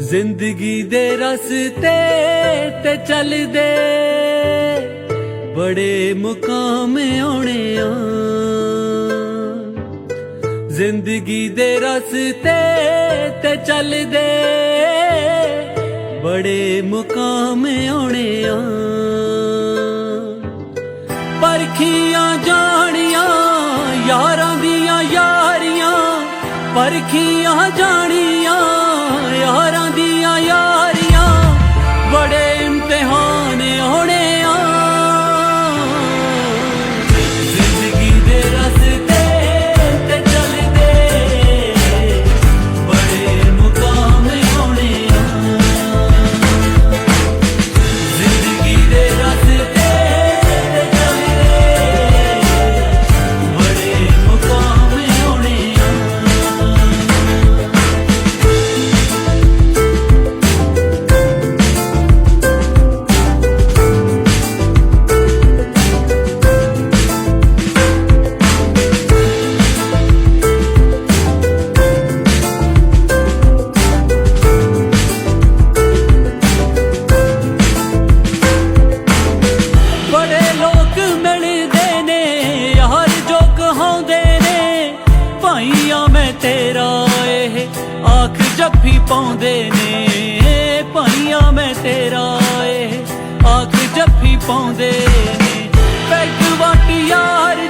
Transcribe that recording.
जिंदगी दे रस्ते ते चलदे बड़े मुकाम आने आ। जिंदगी दे रस्ते ते चलदे बड़े मुकाम आने आ। परखियां जानियां यारां दियां यारियां, परखियां जानियां यारां दियां यारियां, बड़े इम्तिहान होने आ। जिंदगी दे रस्ते ते चलदे बड़े मुकाम होने आ। जिंदगी दे रस्ते ते चलदे बड़े मुकाम होने आ। तेरा आख जफ्फी पाउंदे ने भाइया, मैं तेरा आख जफ्फी पाउंदे ने। पैग वट यार